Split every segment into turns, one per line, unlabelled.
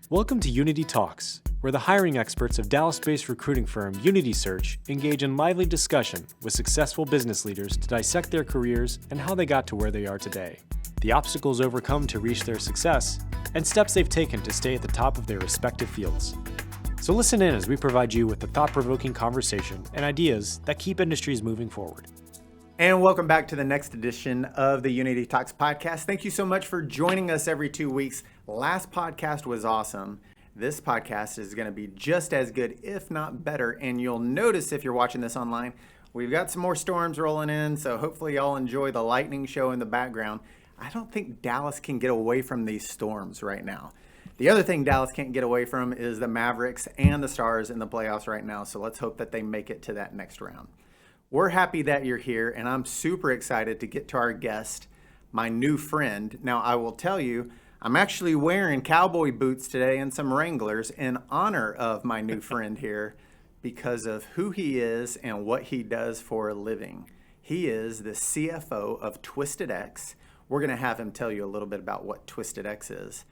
Welcome to Unity Talks, where the hiring experts of Dallas-based recruiting firm Unity Search engage in lively discussion with successful business leaders to dissect their careers and how they got to where they are today, the obstacles overcome to reach their success, and steps they've taken to stay at the top of their respective fields. So listen in as we provide you with the thought-provoking conversation and ideas that keep industries moving forward.
And welcome back to the next edition of the Unity Talks podcast. Thank you so much for joining us every 2 weeks. Last podcast was awesome. This podcast is going to be just as good, if not better. And you'll notice if you're watching this online, we've got some more storms rolling in. So hopefully y'all enjoy the lightning show in the background. I don't think Dallas can get away from these storms right now. The other thing Dallas can't get away from is the Mavericks and the Stars in the playoffs right now. So let's hope that they make it to that next round. We're happy that you're here, and I'm super excited to get to our guest, my new friend. Now, I will tell you, I'm actually wearing cowboy boots today and some Wranglers in honor of my new friend here because of who he is and what he does for a living. He is the CFO of Twisted X. We're going to have him tell you a little bit about what Twisted X is.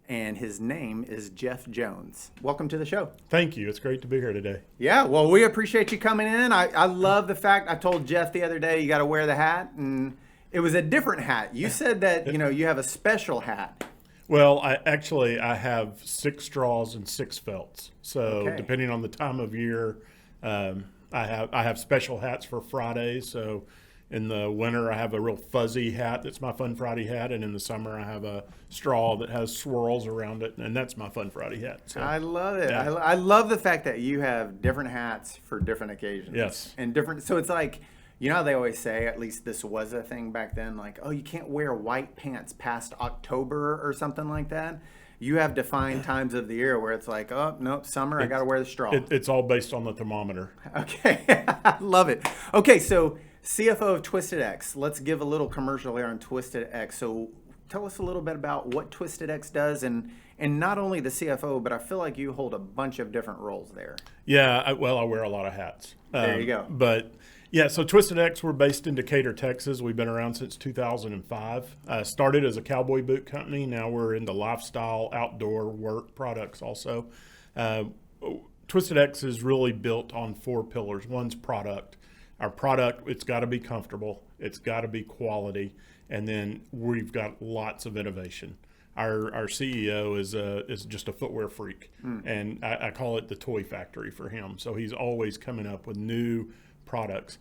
And his name is Jeff Jones. Welcome to the show.
Thank you. It's great to be here today.
Yeah, well, we appreciate you coming in. I love the fact I told Jeff the other day you got to wear the hat, and it was a different hat. You said that you have a special hat.
Well, I have 6 straws and 6 felts. So depending on the time of year, I have special hats for Fridays. So in the winter, I have a real fuzzy hat that's my Fun Friday hat, and in the summer, I have a straw that has swirls around it, and that's my Fun Friday hat. So,
I love it.
Yeah.
I love the fact that you have different hats for different occasions.
Yes.
And different. So it's like, you know how they always say, at least this was a thing back then, like, oh, you can't wear white pants past October or something like that. You have defined times of the year where it's like, oh, nope, summer, I got to wear the straw.
It's all based on the thermometer.
Okay. I love it. Okay, so CFO of Twisted X. Let's give a little commercial here on Twisted X. So tell us a little bit about what Twisted X does, and not only the CFO, but I feel like you hold a bunch of different roles there.
Yeah, I wear a lot of hats.
There you go.
But yeah, so Twisted X, we're based in Decatur, Texas. We've been around since 2005. Started as a cowboy boot company. Now we're into lifestyle, outdoor work products also. Twisted X is really built on 4 pillars. One's product. Our product, it's got to be comfortable, it's got to be quality, and then we've got lots of innovation. Our CEO is just a footwear freak, and I call it the toy factory for him. So he's always coming up with new products.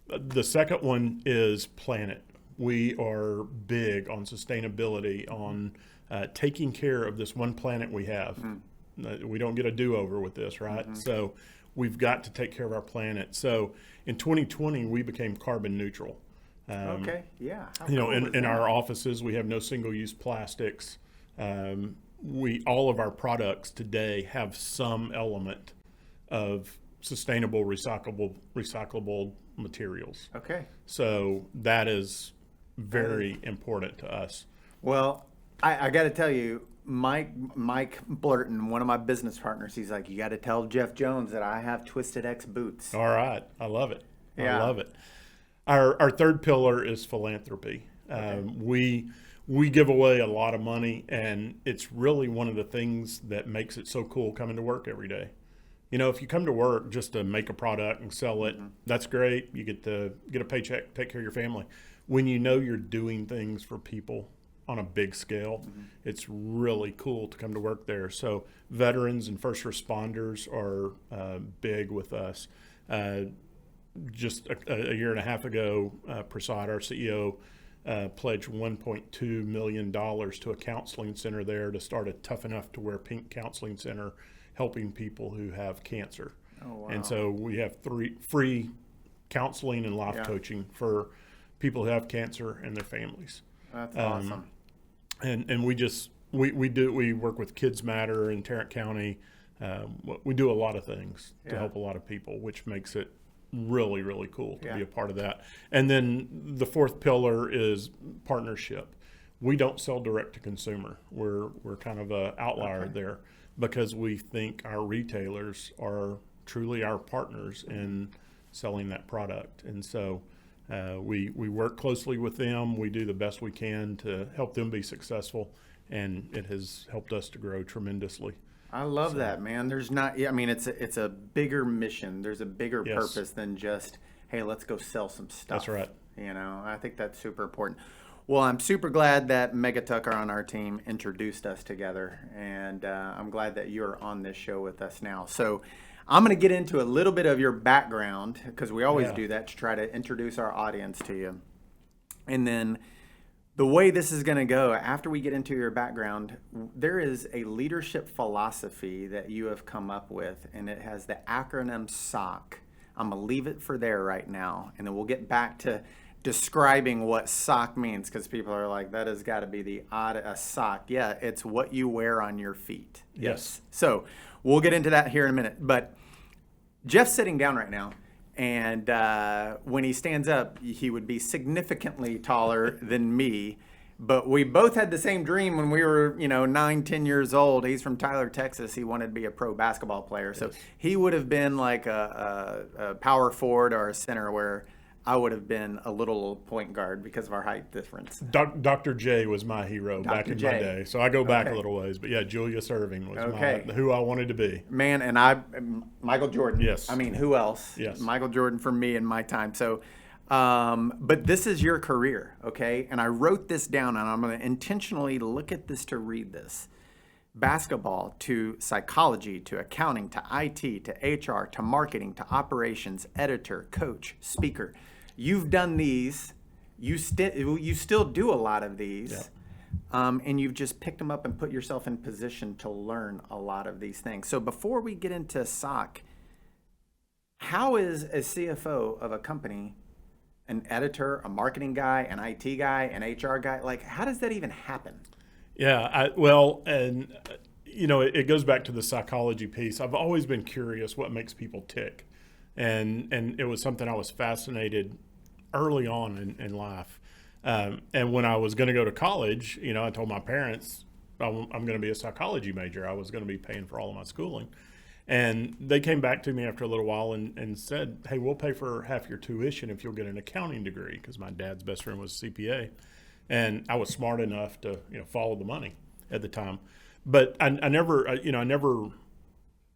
The second one is planet. We are big on sustainability, on taking care of this one planet we have. We don't get a do-over with this, right? So we've got to take care of our planet. So in 2020, we became carbon neutral.
Okay, yeah.
In our offices, we have no single-use plastics. All of our products today have some element of sustainable, recyclable materials.
Okay.
So that is very important to us.
Well, I got to tell you, Mike Blurton, one of my business partners, he's like, you got to tell Jeff Jones that I have Twisted X boots.
All right. I love it.
Yeah.
I love it. Our third pillar is philanthropy. We give away a lot of money, and it's really one of the things that makes it so cool coming to work every day. You know, if you come to work just to make a product and sell it, that's great. You get a paycheck, take care of your family. When you know you're doing things for people on a big scale, it's really cool to come to work there. So veterans and first responders are big with us. Just a year and a half ago, Prasad, our CEO, pledged $1.2 million to a counseling center there to start a Tough Enough to Wear Pink counseling center, helping people who have cancer.
Oh, wow.
And so we have 3 free counseling and life coaching for people who have cancer and their families.
That's awesome.
And we work with Kids Matter in Tarrant County. We do a lot of things to help a lot of people, which makes it really, really cool to be a part of that. And then the fourth pillar is partnership. We don't sell direct to consumer. We're kind of an outlier there because we think our retailers are truly our partners in selling that product. And so we work closely with them. We do the best we can to help them be successful. and it has helped us to grow tremendously.
I love that, man. There's not, I mean, it's a bigger mission. There's a bigger
Yes.
purpose than just, hey, let's go sell some stuff.
That's right.
You know, I think that's super important. Well, I'm super glad that Mega Tucker on our team introduced us together, and I'm glad that you're on this show with us now. So I'm going to get into a little bit of your background, because we always do that to try to introduce our audience to you. And then the way this is going to go, after we get into your background, there is a leadership philosophy that you have come up with, and it has the acronym SOC. I'm going to leave it for there right now, and then we'll get back to describing what SOC means, because people are like, that has got to be a SOC. Yeah, it's what you wear on your feet.
Yes.
So we'll get into that here in a minute. But Jeff's sitting down right now. And when he stands up, he would be significantly taller than me. But we both had the same dream when we were, 9, 10 years old. He's from Tyler, Texas. He wanted to be a pro basketball player. So he would have been like a power forward or a center, where I would have been a little point guard because of our height difference.
Dr. J was my hero back in my day. So I go back a little ways. But yeah, Julius Erving was who I wanted to be.
Man, and Michael Jordan.
Yes.
I mean, who else?
Yes.
Michael Jordan for me in my time. So, but this is your career, okay? And I wrote this down, and I'm going to intentionally look at this to read this. Basketball to psychology to accounting to IT to HR to marketing to operations, editor, coach, speaker. You've done these. You still do a lot of these. Yeah. And you've just picked them up and put yourself in position to learn a lot of these things. So before we get into SOC, how is a CFO of a company an editor, a marketing guy, an IT guy, an HR guy? Like, how does that even happen?
Yeah, it goes back to the psychology piece. I've always been curious what makes people tick. And it was something I was fascinated early on in life. And when I was going to go to college, I told my parents I'm going to be a psychology major. I was going to be paying for all of my schooling. And they came back to me after a little while and said, hey, we'll pay for half your tuition if you'll get an accounting degree, because my dad's best friend was a CPA. And I was smart enough to follow the money at the time. But I never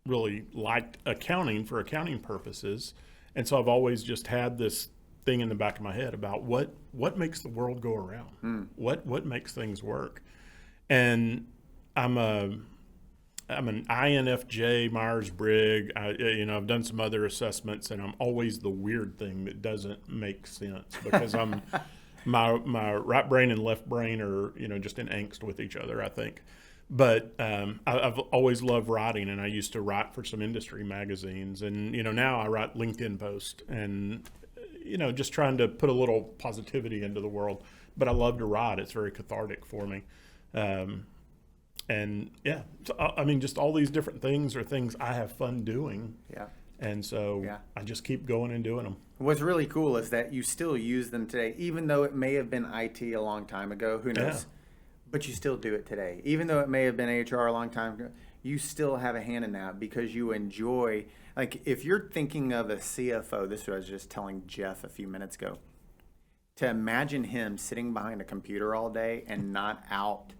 really liked accounting for accounting purposes. And so I've always just had this thing in the back of my head about what makes the world go around, what makes things work. And I'm an INFJ Myers-Briggs. I've done some other assessments, and I'm always the weird thing that doesn't make sense, because I'm my right brain and left brain are just in angst with each other, I think. But I've always loved writing, and I used to write for some industry magazines, and now I write LinkedIn posts, and just trying to put a little positivity into the world. But I love to write; it's very cathartic for me. And yeah, so, just all these different things are things I have fun doing. Yeah. And so I just keep going and doing them.
What's really cool is that you still use them today, even though it may have been IT a long time ago. Who knows? Yeah. But you still do it today. Even though it may have been HR a long time ago, you still have a hand in that, because you enjoy, like, if you're thinking of a CFO, this is what I was just telling Jeff a few minutes ago, to imagine him sitting behind a computer all day and not out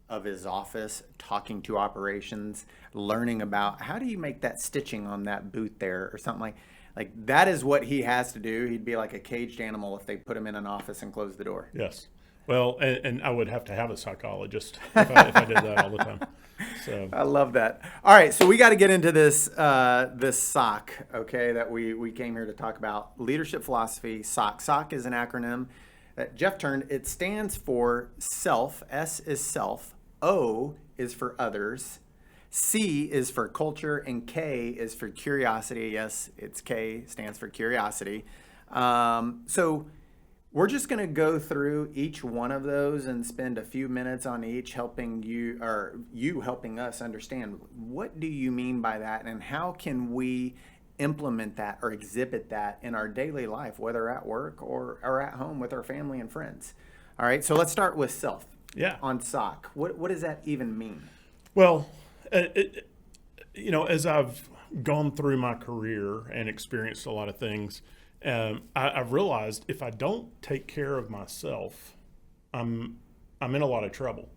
of his office talking to operations, learning about how do you make that stitching on that boot there or something like that is what he has to do. He'd be like a caged animal if they put him in an office and closed the door.
Yes. Well, and I would have to have a psychologist if I did that all the time. So
I love that. All right, so we got to get into this SOC, okay, that we came here to talk about. Leadership philosophy, SOC. SOC is an acronym that Jeff turned. It stands for self. S is self. O is for others. C is for culture, and K is for curiosity. Yes, it's K, stands for curiosity. So we're just going to go through each one of those and spend a few minutes on each, helping you, or you helping us understand, what do you mean by that, and how can we implement that or exhibit that in our daily life, whether at work or at home with our family and friends. All right, so let's start with self.
Yeah.
On SOC. What does that even mean?
Well, as I've gone through my career and experienced a lot of things, I've realized if I don't take care of myself, I'm in a lot of trouble.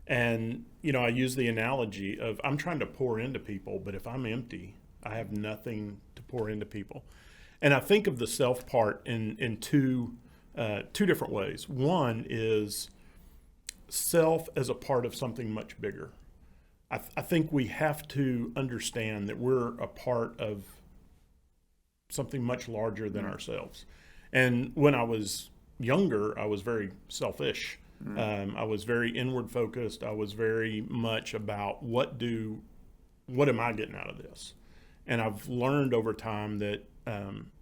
And, I use the analogy of I'm trying to pour into people, but if I'm empty, I have nothing to pour into people. And I think of the self part in two different ways. One is self as a part of something much bigger. I think we have to understand that we're a part of something much larger than ourselves. And when I was younger, I was very selfish. I was very inward focused. I was very much about what am I getting out of this? And I've learned over time that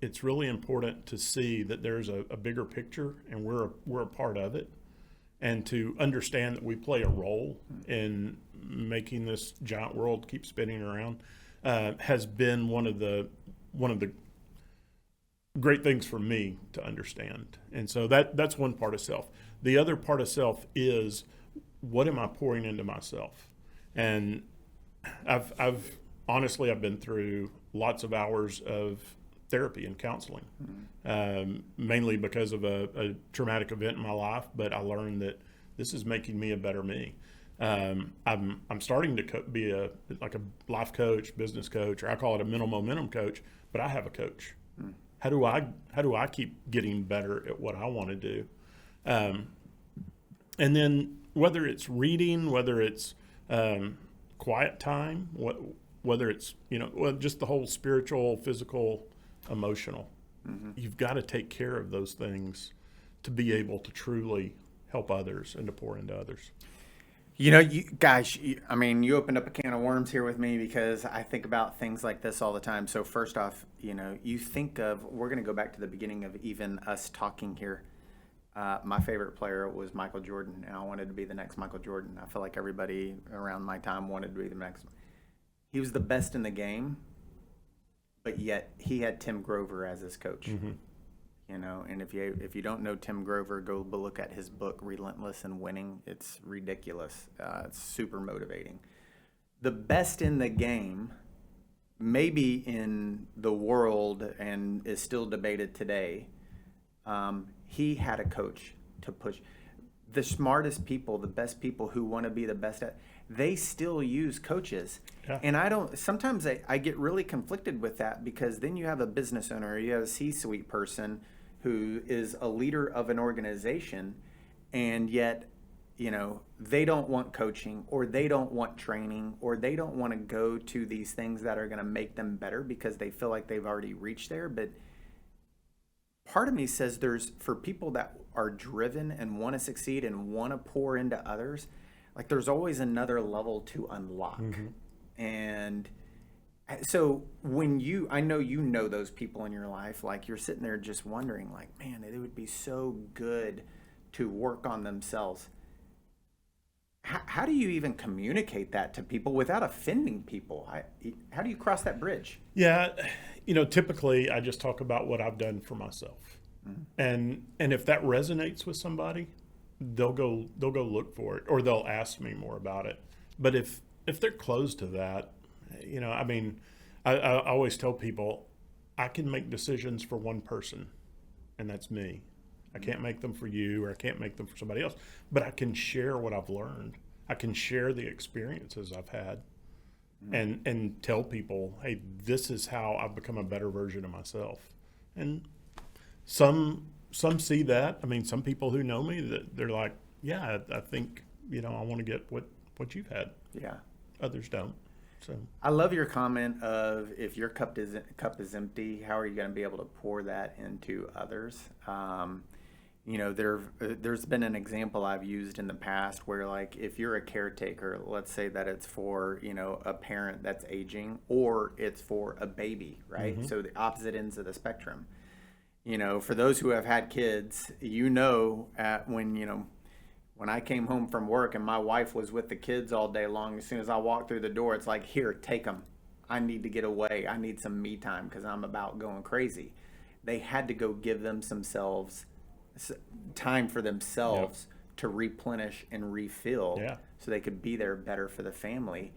it's really important to see that there's a bigger picture, and we're a part of it, and to understand that we play a role in making this giant world keep spinning around has been one of the great things for me to understand. And so that's one part of self. The other part of self is, what am I pouring into myself? And I've honestly been through lots of hours of therapy and counseling, mainly because of a traumatic event in my life. But I learned that this is making me a better me. I'm starting to be a life coach, business coach, or I call it a mental momentum coach. But I have a coach. How do I keep getting better at what I want to do? And then whether it's reading, whether it's quiet time, whether it's just the whole spiritual, physical, emotional, you've got to take care of those things to be able to truly help others and to pour into others.
You opened up a can of worms here with me, because I think about things like this all the time. So first off, you think of, we're going to go back to the beginning of even us talking here. My favorite player was Michael Jordan, and I wanted to be the next Michael Jordan. I feel like everybody around my time wanted to be the next. He was the best in the game, but yet he had Tim Grover as his coach. And if you don't know Tim Grover, go look at his book, Relentless in Winning. It's ridiculous. It's super motivating. The best in the game, maybe in the world, and is still debated today, he had a coach to push. The smartest people, the best people who want to be the best at, they still use coaches. Yeah. And sometimes I get really conflicted with that, because then you have a business owner, you have a C-suite person who is a leader of an organization, and yet, they don't want coaching, or they don't want training, or they don't want to go to these things that are going to make them better because they feel like they've already reached there. But part of me says for people that are driven and want to succeed and want to pour into others, like there's always another level to unlock. And so I know those people in your life, like you're sitting there just wondering, like, man, it would be so good to work on themselves. How do you even communicate that to people without offending people? How do you cross that bridge?
Yeah, typically I just talk about what I've done for myself. And if that resonates with somebody, they'll go look for it, or they'll ask me more about it. But if they're closed to that, I always tell people, I can make decisions for one person, and that's me. I can't make them for you, or I can't make them for somebody else, but I can share what I've learned. I can share the experiences I've had, and tell people, hey, this is how I've become a better version of myself. And some see that. Some people who know me, that they're like, yeah, I think, I want to get what you've had. Yeah. Others don't. So
I love your comment of, if your cup is empty, how are you going to be able to pour that into others? There's been an example I've used in the past where, like, if you're a caretaker, let's say that it's for, a parent that's aging, or it's for a baby, right? So the opposite ends of the spectrum. For those who have had kids, when I came home from work and my wife was with the kids all day long, as soon as I walked through the door, it's like, here, take them. I need to get away. I need some me time because I'm about going crazy. They had to go give themselves time for themselves to replenish and refill so they could be there better for the family.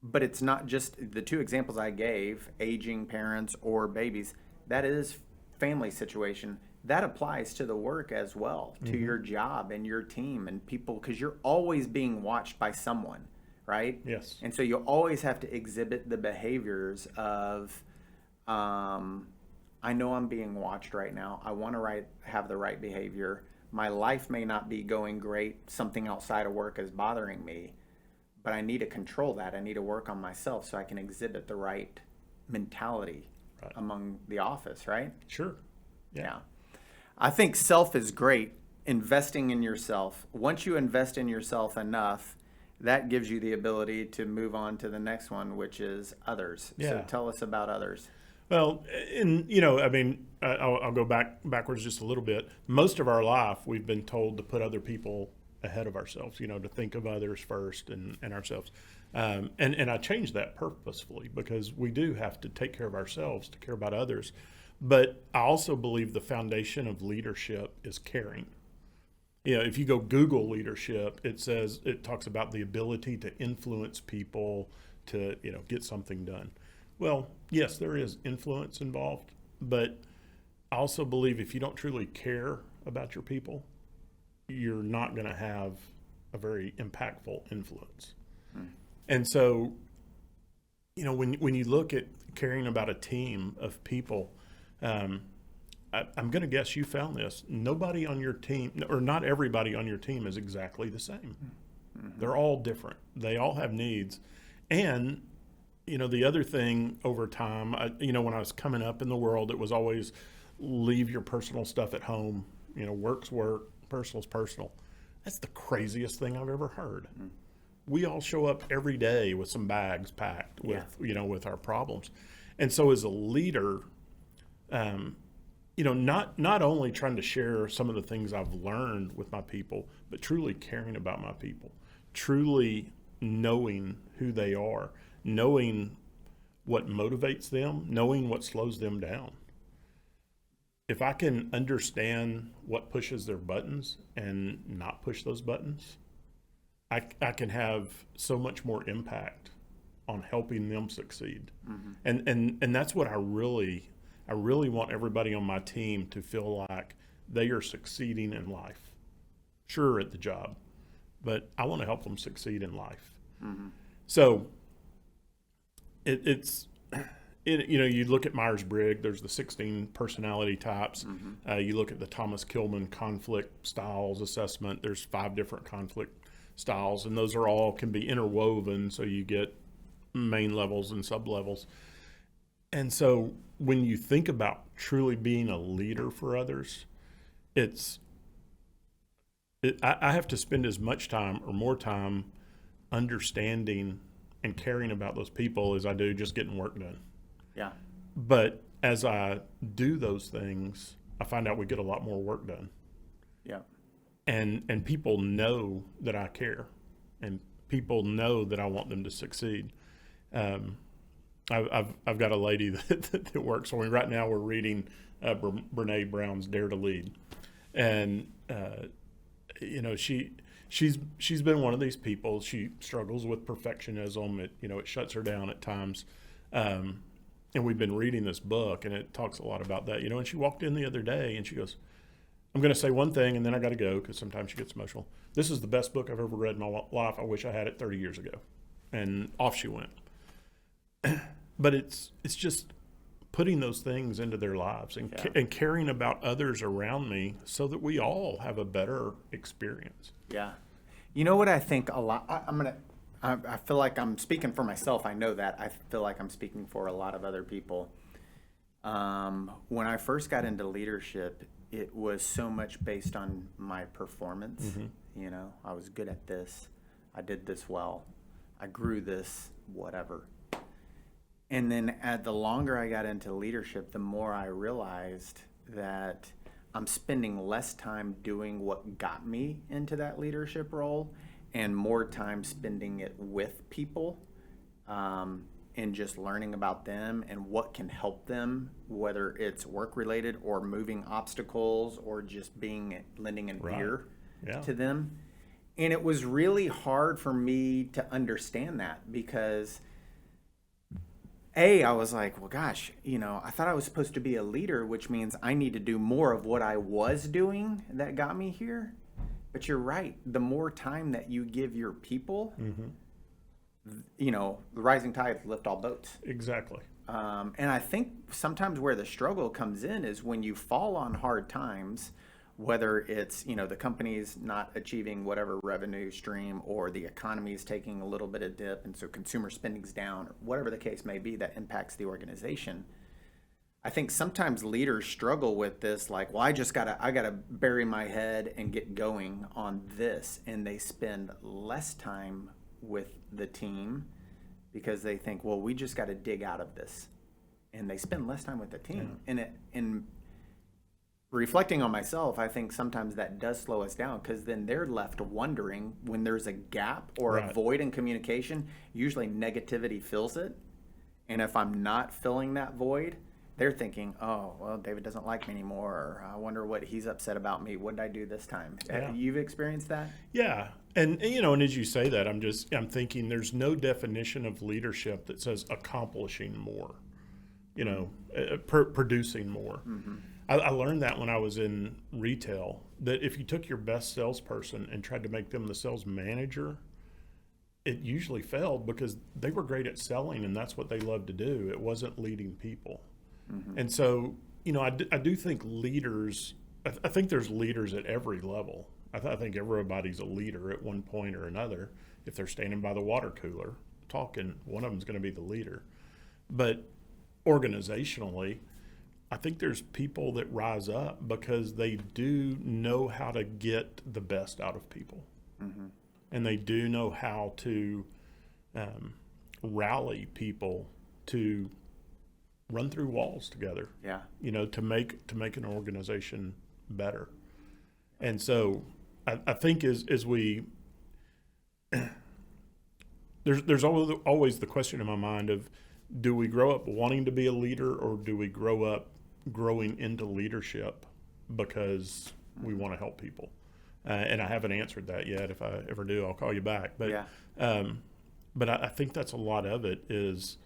But it's not just the two examples I gave, aging parents or babies. That is family situation. that applies to the work as well, to your job and your team and people, because you're always being watched by someone, right?
Yes.
And so you always have to exhibit the behaviors of, I know I'm being watched right now. I want to have the right behavior. My life may not be going great. Something outside of work is bothering me, but I need to control that. I need to work on myself so I can exhibit the right mentality among the office, right?
Sure.
Yeah. I think self is great. Investing in yourself. Once you invest in yourself enough, that gives you the ability to move on to the next one, which is others.
Yeah.
So tell us about others.
Well, I'll go backwards just a little bit. Most of our life, we've been told to put other people ahead of ourselves, to think of others first and ourselves. And I changed that purposefully because we do have to take care of ourselves to care about others. But I also believe the foundation of leadership is caring. If you go Google leadership, it talks about the ability to influence people to, get something done. Well, yes, there is influence involved, but I also believe if you don't truly care about your people, you're not going to have a very impactful influence. And so, when you look at caring about a team of people, I'm going to guess you found this. Nobody on your team, or not everybody on your team, is exactly the same. They're all different. They all have needs. And, the other thing over time, when I was coming up in the world, it was always leave your personal stuff at home. Work's work, personal's personal. That's the craziest thing I've ever heard. We all show up every day with some bags packed with, with our problems. And so as a leader, not only trying to share some of the things I've learned with my people, but truly caring about my people, truly knowing who they are, knowing what motivates them, knowing what slows them down. If I can understand what pushes their buttons and not push those buttons, I can have so much more impact on helping them succeed. And that's what I really want everybody on my team to feel like they are succeeding in life. Sure, at the job, but I want to help them succeed in life. So you look at Myers-Briggs, there's the 16 personality types. You look at the Thomas Kilmann conflict styles assessment, there's 5 different conflict styles, and those can be interwoven, so you get main levels and sub-levels. And so when you think about truly being a leader for others, I have to spend as much time or more time understanding and caring about those people as I do just getting work done.
Yeah.
But as I do those things, I find out we get a lot more work done.
Yeah.
And people know that I care, and people know that I want them to succeed. I've got a lady that works for me right now. We're reading Brene Brown's Dare to Lead, and she's been one of these people. She struggles with perfectionism. It shuts her down at times. And we've been reading this book, and it talks a lot about that. And she walked in the other day, and she goes, "I'm going to say one thing, and then I got to go," because sometimes she gets emotional. "This is the best book I've ever read in my life. I wish I had it 30 years ago." And off she went. But it's just putting those things into their lives and caring about others around me so that we all have a better experience.
Yeah. You know what I think a lot, I feel like I'm speaking for myself. I know that. I feel like I'm speaking for a lot of other people. When I first got into leadership, it was so much based on my performance. I was good at this. I did this well. I grew this, whatever. And then the longer I got into leadership, the more I realized that I'm spending less time doing what got me into that leadership role and more time spending it with people, and just learning about them and what can help them, whether it's work related or moving obstacles or just lending an ear to them. And it was really hard for me to understand that because I was like, well, gosh, I thought I was supposed to be a leader, which means I need to do more of what I was doing that got me here. But you're right. The more time that you give your people, the rising tides lift all boats.
Exactly.
And I think sometimes where the struggle comes in is when you fall on hard times, whether it's, the company's not achieving whatever revenue stream or the economy is taking a little bit of dip and so consumer spending's down or whatever the case may be that impacts the organization. I think sometimes leaders struggle with this, like, well, I gotta bury my head and get going on this. And they spend less time with the team because they think, well, we just got to dig out of this. And they spend less time with the team. Yeah. And reflecting on myself, I think sometimes that does slow us down because then they're left wondering when there's a gap or a void in communication, usually negativity fills it. And if I'm not filling that void, they're thinking, oh, well, David doesn't like me anymore. Or I wonder what he's upset about me. What did I do this time? Yeah. You've experienced that?
Yeah. And as you say that, I'm thinking there's no definition of leadership that says accomplishing more, producing more. Mm-hmm. I learned that when I was in retail, that if you took your best salesperson and tried to make them the sales manager, it usually failed because they were great at selling and that's what they loved to do. It wasn't leading people. Mm-hmm. And so, I do think leaders, I think there's leaders at every level. I think everybody's a leader at one point or another. If they're standing by the water cooler talking, one of them's going to be the leader. But organizationally, I think there's people that rise up because they do know how to get the best out of people. Mm-hmm. And they do know how to rally people to run through walls together. Yeah. To make an organization better. And so I think as we there's always the question in my mind of, do we grow up wanting to be a leader or do we grow up growing into leadership because we want to help people? And I haven't answered that yet. If I ever do, I'll call you back. But but I think that's a lot of it is,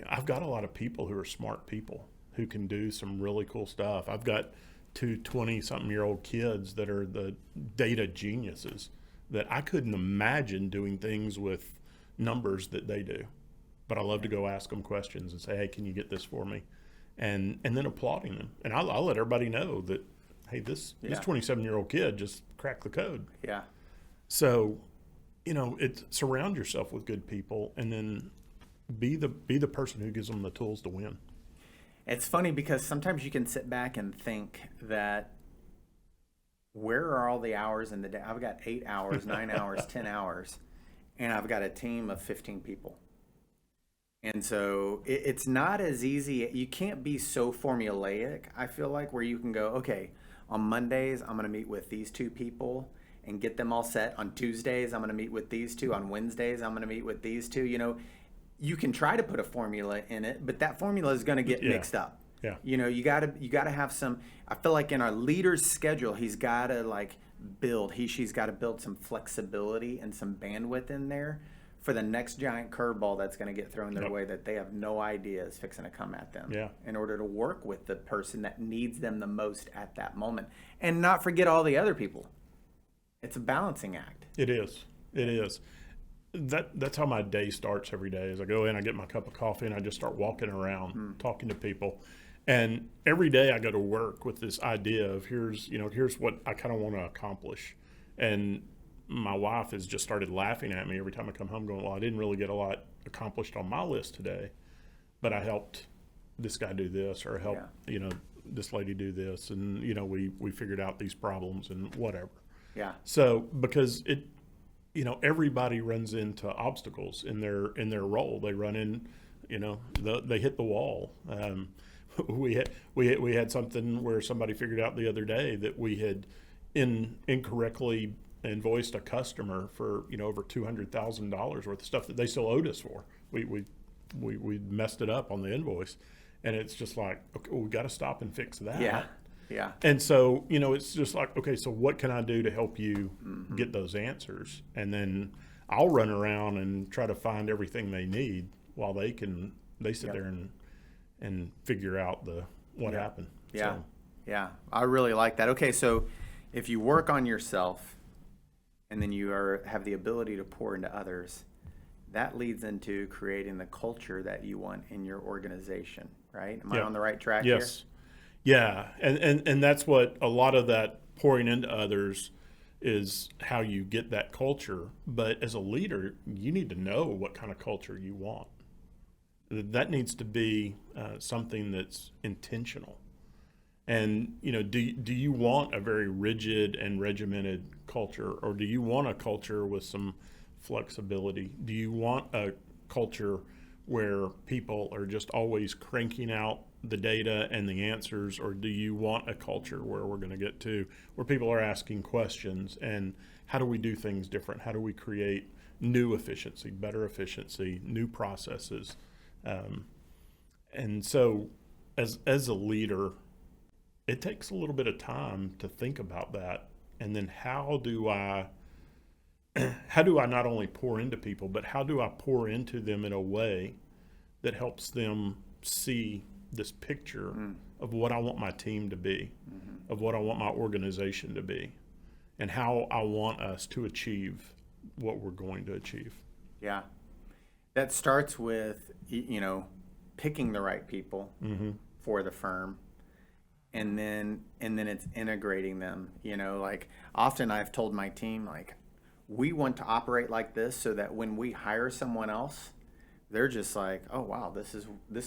I've got a lot of people who are smart people who can do some really cool stuff. I've got two 20-something-year-old kids that are the data geniuses that I couldn't imagine doing things with numbers that they do. But I love to go ask them questions and say, hey, can you get this for me? And then applauding them. And I'll let everybody know that, hey, this 27-year-old kid just cracked the code. Yeah. So, surround yourself with good people and then be the person who gives them the tools to win.
It's funny because sometimes you can sit back and think that where are all the hours in the day? I've got 8 hours, 9 hours, 10 hours, and I've got a team of 15 people. And so it's not as easy. You can't be so formulaic, I feel like, where you can go, okay, on Mondays, I'm going to meet with these two people and get them all set. On Tuesdays, I'm going to meet with these two. On Wednesdays, I'm going to meet with these two. You can try to put a formula in it, but that formula is going to get mixed up. Yeah. You got to have some. I feel like in our leader's schedule, he's got to she's got to build some flexibility and some bandwidth in there for the next giant curveball that's going to get thrown their way that they have no idea is fixing to come at them. Yeah. In order to work with the person that needs them the most at that moment, and not forget all the other people. It's a balancing act.
It is. That's how my day starts every day. Is I go in, I get my cup of coffee, and I just start walking around, talking to people. And every day I go to work with this idea of here's what I kind of want to accomplish. And my wife has just started laughing at me every time I come home going, well, I didn't really get a lot accomplished on my list today, but I helped this guy do this, or I helped, this lady do this. And, we figured out these problems and whatever. Yeah. So because everybody runs into obstacles in their role. They run in, they hit the wall. We had something where somebody figured out the other day that we had incorrectly invoiced a customer for over $200,000 worth of stuff that they still owed us for. We messed it up on the invoice, and it's just like, okay, we got to stop and fix that. Yeah. Yeah. And so, it's just like, okay, so what can I do to help you get those answers? And then I'll run around and try to find everything they need while they can They sit there and figure out what happened.
Yeah.
So,
Yeah. I really like that. Okay. So if you work on yourself and then you have the ability to pour into others, that leads into creating the culture that you want in your organization, right? Am I on the right track here?
Yes. Yeah. And that's what a lot of that pouring into others is, how you get that culture. But as a leader, you need to know what kind of culture you want. That needs to be something that's intentional. And, do you want a very rigid and regimented culture, or do you want a culture with some flexibility? Do you want a culture where people are just always cranking out the data and the answers, or do you want a culture where we're going to get to where people are asking questions, and how do we do things different? How do we create new efficiency, better efficiency, new processes? And so as a leader, it takes a little bit of time to think about that. And then how do I not only pour into people, but how do I pour into them in a way that helps them see this picture of what I want my team to be, of what I want my organization to be, and how I want us to achieve what we're going to achieve.
Yeah. That starts with, picking the right people for the firm. And then it's integrating them, like often I've told my team, like, we want to operate like this so that when we hire someone else, they're just like, oh wow, this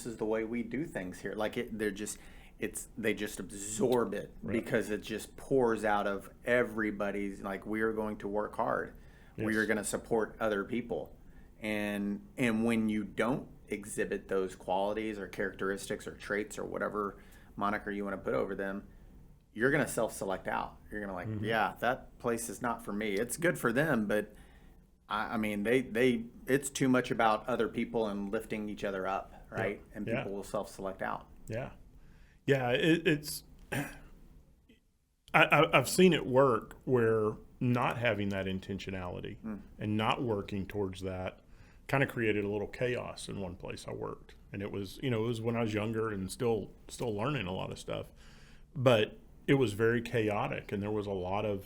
is the way we do things here. Like they just absorb it, because it just pours out of everybody's, like, we are going to work hard. Yes. We are going to support other people. And when you don't exhibit those qualities or characteristics or traits or whatever moniker you want to put over them, you're going to self-select out. You're going to like, yeah, that place is not for me. It's good for them, but I mean, it's too much about other people and lifting each other up, right? Yeah. And people will self-select out.
Yeah. Yeah. It's, I've seen it work where not having that intentionality and not working towards that kind of created a little chaos in one place I worked. And it was when I was younger and still learning a lot of stuff, but it was very chaotic, and there was a lot of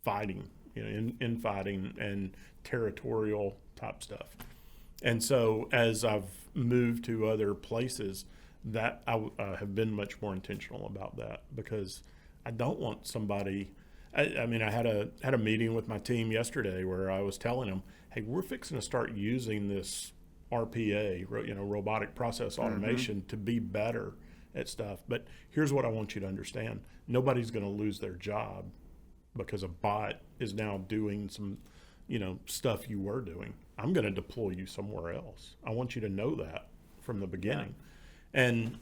fighting, infighting and territorial type stuff. And so as I've moved to other places, that I have been much more intentional about that, because I don't want somebody. I mean, I had a meeting with my team yesterday where I was telling them, hey, we're fixing to start using this RPA, robotic process automation, to be better at stuff. But here's what I want you to understand. Nobody's going to lose their job because a bot is now doing some, stuff you were doing. I'm going to deploy you somewhere else. I want you to know that from the beginning. Yeah. And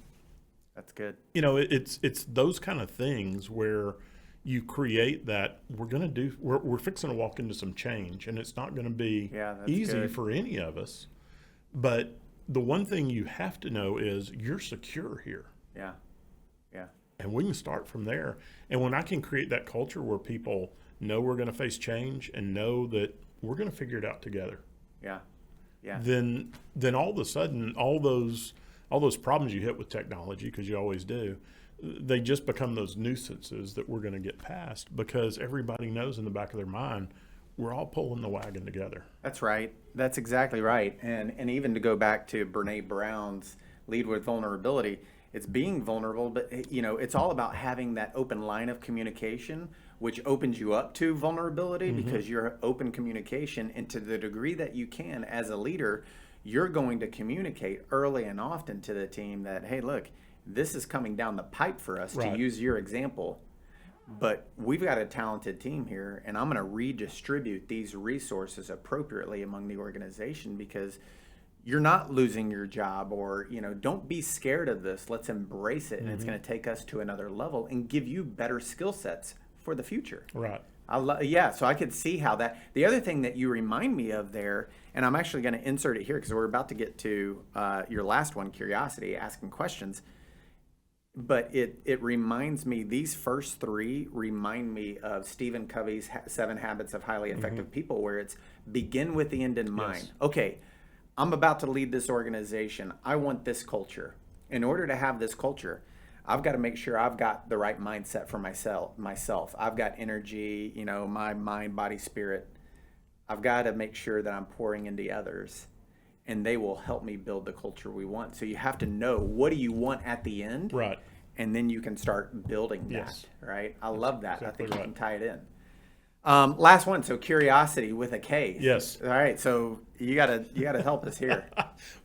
that's good.
It's those kind of things where you create that we're fixing to walk into some change, and it's not going to be easy for any of us. But the one thing you have to know is you're secure here.
Yeah. Yeah.
And we can start from there. And when I can create that culture where people know we're going to face change and know that we're going to figure it out together.
Yeah. Yeah.
Then all of a sudden, all those problems you hit with technology, because you always do, they just become those nuisances that we're going to get past, because everybody knows in the back of their mind, we're all pulling the wagon together.
That's right. That's exactly right. And even to go back to Brene Brown's Lead with Vulnerability, it's being vulnerable, but it's all about having that open line of communication, which opens you up to vulnerability, because you're open communication, and to the degree that you can as a leader, you're going to communicate early and often to the team that, hey, look, this is coming down the pipe for us, to use your example. But we've got a talented team here, and I'm going to redistribute these resources appropriately among the organization, because you're not losing your job, or, don't be scared of this. Let's embrace it. And it's going to take us to another level and give you better skill sets for the future.
Right.
So I could see how that. The other thing that you remind me of there, and I'm actually going to insert it here because we're about to get to your last one, curiosity, asking questions. But it reminds me, these first three remind me of Stephen Covey's 7 Habits of Highly Effective People, where it's begin with the end in mind. Yes. Okay, I'm about to lead this organization. I want this culture. In order to have this culture, I've got to make sure I've got the right mindset for myself. I've got energy, my mind, body, spirit. I've got to make sure that I'm pouring into others, and they will help me build the culture we want. So you have to know, what do you want at the end?
Right.
And then you can start building that,
Yes.
right? I love that.
Exactly
I think you
right.
can tie it in. Last one. So curiosity with a K.
Yes.
All right. So you gotta help us here.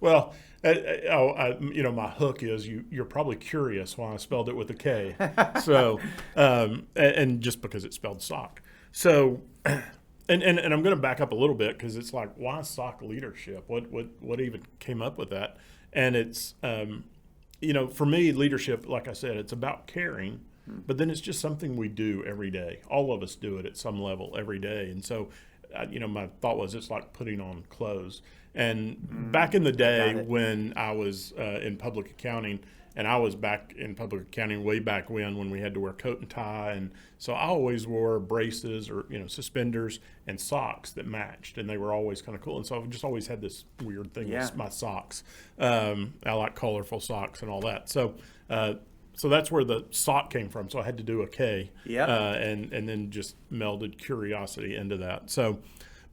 Well, my hook is you're probably curious why I spelled it with a K. So, and just because it's spelled sock. So, and I'm going to back up a little bit, because it's like, why sock leadership? What even came up with that? And it's, for me, leadership, like I said, it's about caring, but then it's just something we do every day. All of us do it at some level every day. And so, my thought was, it's like putting on clothes. And back in the day when I was in public accounting, and I was back in public accounting way back when we had to wear coat and tie. And so I always wore braces or, suspenders and socks that matched, and they were always kind of cool. And so I've just always had this weird thing with my socks. I like colorful socks and all that. So that's where the sock came from. So I had to do a K, and then just melded curiosity into that. So,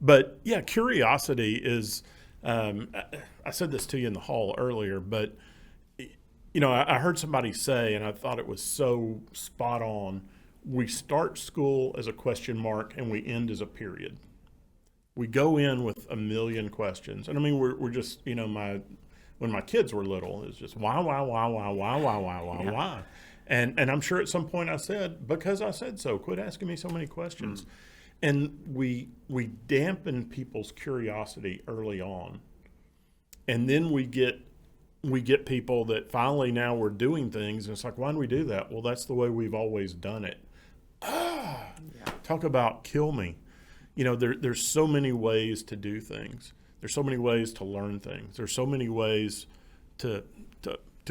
but yeah, curiosity is, I said this to you in the hall earlier, but I heard somebody say, and I thought it was so spot on, we start school as a question mark and we end as a period. We go in with a million questions. And I mean, we're just, when my kids were little, it's just why. And I'm sure at some point I said, because I said so, quit asking me so many questions. And we dampen people's curiosity early on. And then we get people that finally now we're doing things, and it's like, why do we do that? Well, that's the way we've always done it. Talk about kill me. There's so many ways to do things. There's so many ways to learn things. There's so many ways to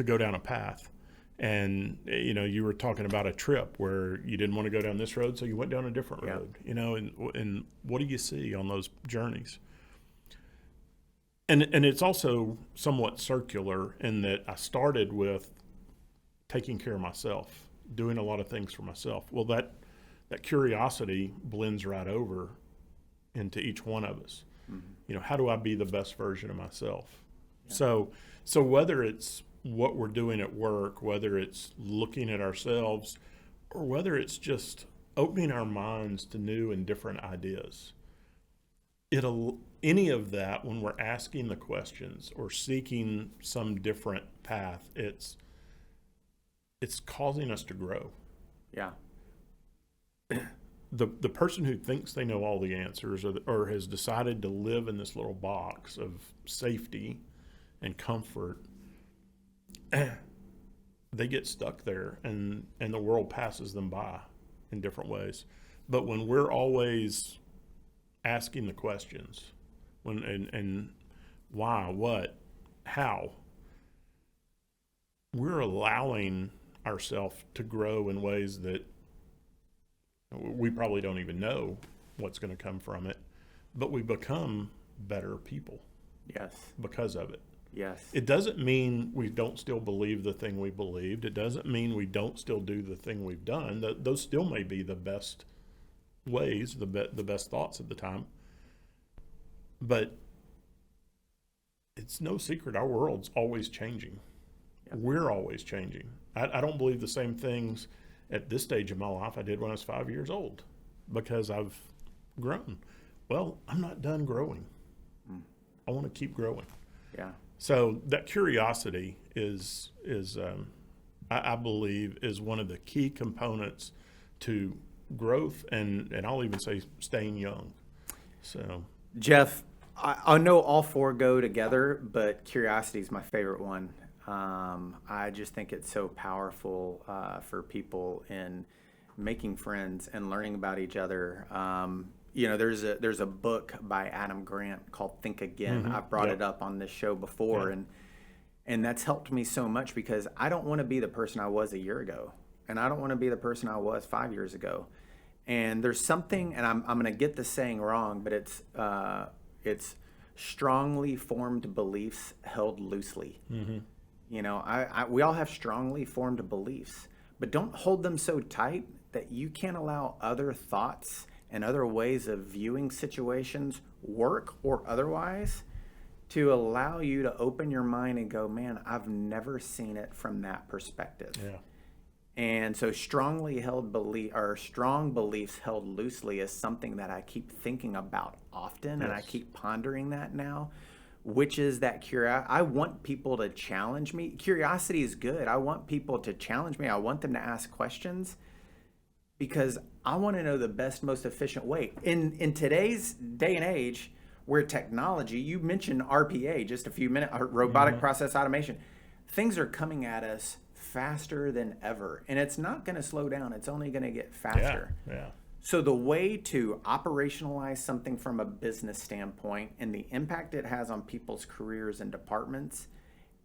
go down a path. And, you were talking about a trip where you didn't want to go down this road, so you went down a different road, and what do you see on those journeys? And it's also somewhat circular in that I started with taking care of myself, doing a lot of things for myself. Well, that curiosity blends right over into each one of us. Mm-hmm. How do I be the best version of myself? Yeah. So whether it's what we're doing at work, whether it's looking at ourselves, or whether it's just opening our minds to new and different ideas, any of that, when we're asking the questions or seeking some different path, it's causing us to grow.
Yeah.
The person who thinks they know all the answers or has decided to live in this little box of safety and comfort, they get stuck there, and the world passes them by in different ways. But when we're always asking the questions, and why, what, how, we're allowing ourselves to grow in ways that we probably don't even know what's going to come from it, but we become better people.
Yes.
Because of it.
Yes.
It doesn't mean we don't still believe the thing we believed. It doesn't mean we don't still do the thing we've done. Those still may be the best ways, the best thoughts at the time. But it's no secret our world's always changing. Yep. We're always changing. I don't believe the same things at this stage of my life I did when I was 5 years old, because I've grown. Well, I'm not done growing. I want to keep growing.
Yeah.
So that curiosity is I believe is one of the key components to growth, and I'll even say staying young. So
Jeff, I know all four go together, but curiosity is my favorite one. I just think it's so powerful for people in making friends and learning about each other. There's a book by Adam Grant called Think Again.
Mm-hmm.
I've brought it up on this show before, and that's helped me so much, because I don't want to be the person I was a year ago, and I don't want to be the person I was 5 years ago. And there's something, and I'm going to get the saying wrong, but it's strongly formed beliefs held loosely.
Mm-hmm.
You know, we all have strongly formed beliefs, but don't hold them so tight that you can't allow other thoughts and other ways of viewing situations, work or otherwise, to allow you to open your mind and go, man, I've never seen it from that perspective.
Yeah.
And so strong beliefs held loosely is something that I keep thinking about often, and I keep pondering that now, which is that curiosity. I want people to challenge me. Curiosity is good. I want people to challenge me. I want them to ask questions because I want to know the best, most efficient way. In today's day and age, where technology, you mentioned RPA just a few minutes, robotic process automation, things are coming at us faster than ever, and it's not going to slow down. It's only going to get faster.
Yeah.
So the way to operationalize something from a business standpoint and the impact it has on people's careers and departments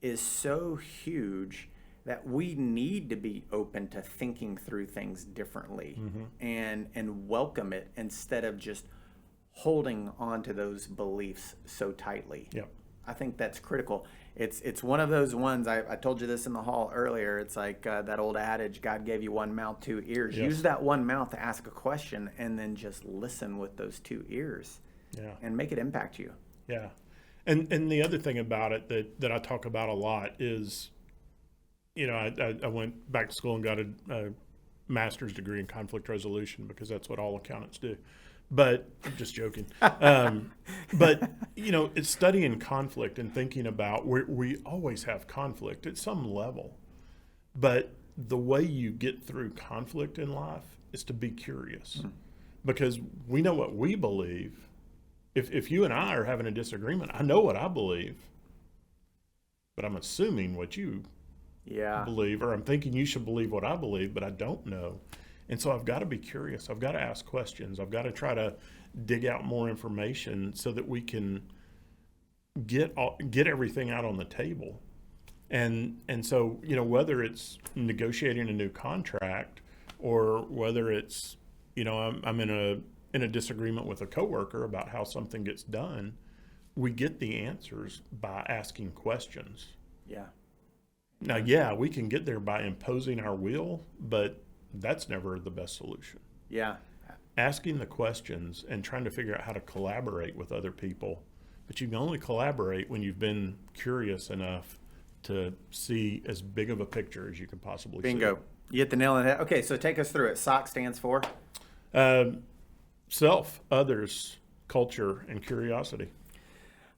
is so huge that we need to be open to thinking through things differently and welcome it instead of just holding on to those beliefs so tightly.
Yep.
I think that's critical. It's one of those ones, I told you this in the hall earlier, it's like that old adage, God gave you one mouth, two ears.
Yes.
Use that one mouth to ask a question and then just listen with those two ears and make it impact you.
Yeah. And the other thing about it that I talk about a lot is, you know, I went back to school and got a master's degree in conflict resolution because that's what all accountants do. But I'm just joking. But, you know, it's studying conflict and thinking about we always have conflict at some level. But the way you get through conflict in life is to be curious because we know what we believe. If you and I are having a disagreement, I know what I believe, but I'm assuming what you believe, or I'm thinking you should believe what I believe, but I don't know. And so I've got to be curious. I've got to ask questions. I've got to try to dig out more information so that we can get everything out on the table. And so, you know, whether it's negotiating a new contract or whether it's, you know, I'm in a disagreement with a coworker about how something gets done, we get the answers by asking questions.
Yeah.
Now, we can get there by imposing our will, but that's never the best solution.
Yeah.
Asking the questions and trying to figure out how to collaborate with other people. But you can only collaborate when you've been curious enough to see as big of a picture as you can possibly see.
Bingo. You hit the nail on the head. Okay, so take us through it. SOC stands for?
Self, others, culture, and curiosity.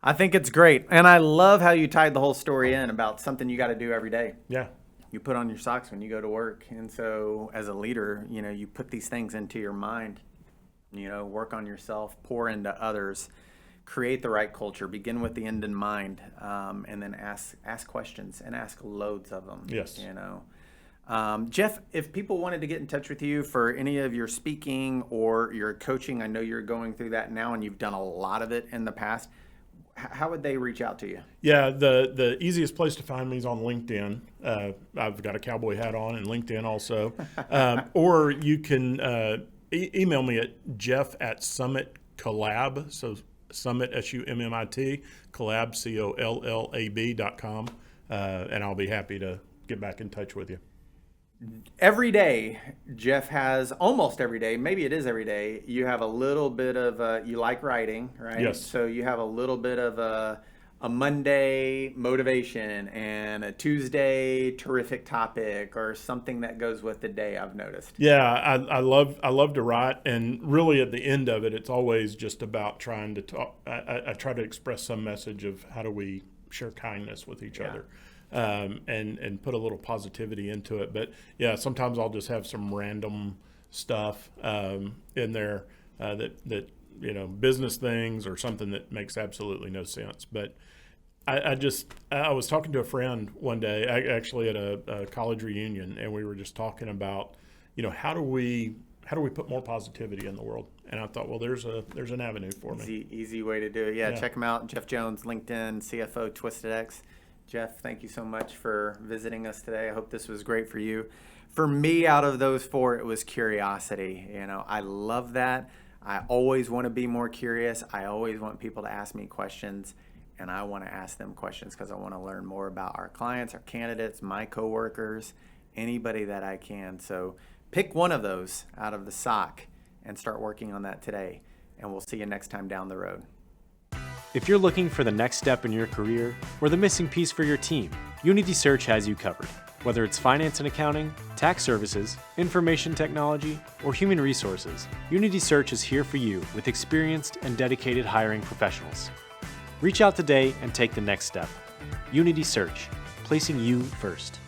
I think it's great. And I love how you tied the whole story in about something you got to do every day.
Yeah.
You put on your socks when you go to work. And so as a leader, you know, you put these things into your mind, you know, work on yourself, pour into others, create the right culture, begin with the end in mind, and then ask questions and ask loads of them.
Yes.
You know, Jeff, if people wanted to get in touch with you for any of your speaking or your coaching, I know you're going through that now and you've done a lot of it in the past. How would they reach out to you?
Yeah, the easiest place to find me is on LinkedIn. I've got a cowboy hat on and LinkedIn also. Or you can email me at jeff@Summit Collab, so Summit, SUMMIT, Collab, COLLAB.com, and I'll be happy to get back in touch with you.
Every day, Jeff has, almost every day, maybe it is every day, you have a little bit of, you like writing, right?
Yes.
So you have a little bit of a Monday motivation and a Tuesday terrific topic or something that goes with the day, I've noticed.
Yeah, I love to write, and really at the end of it, it's always just about trying to talk. I try to express some message of how do we share kindness with each other. And put a little positivity into it. But yeah, sometimes I'll just have some random stuff in there that you know, business things or something that makes absolutely no sense. But I was talking to a friend one day, actually at a college reunion, and we were just talking about, you know, how do we put more positivity in the world? And I thought, well, there's an avenue for me.
Easy way to do it. Yeah, check him out, Jeff Jones, LinkedIn, CFO Twisted X. Jeff, thank you so much for visiting us today. I hope this was great for you. For me, out of those four, it was curiosity. You know, I love that. I always want to be more curious. I always want people to ask me questions, and I want to ask them questions because I want to learn more about our clients, our candidates, my coworkers, anybody that I can. So pick one of those out of the sock and start working on that today, and we'll see you next time down the road.
If you're looking for the next step in your career or the missing piece for your team, Unity Search has you covered. Whether it's finance and accounting, tax services, information technology, or human resources, Unity Search is here for you with experienced and dedicated hiring professionals. Reach out today and take the next step. Unity Search, placing you first.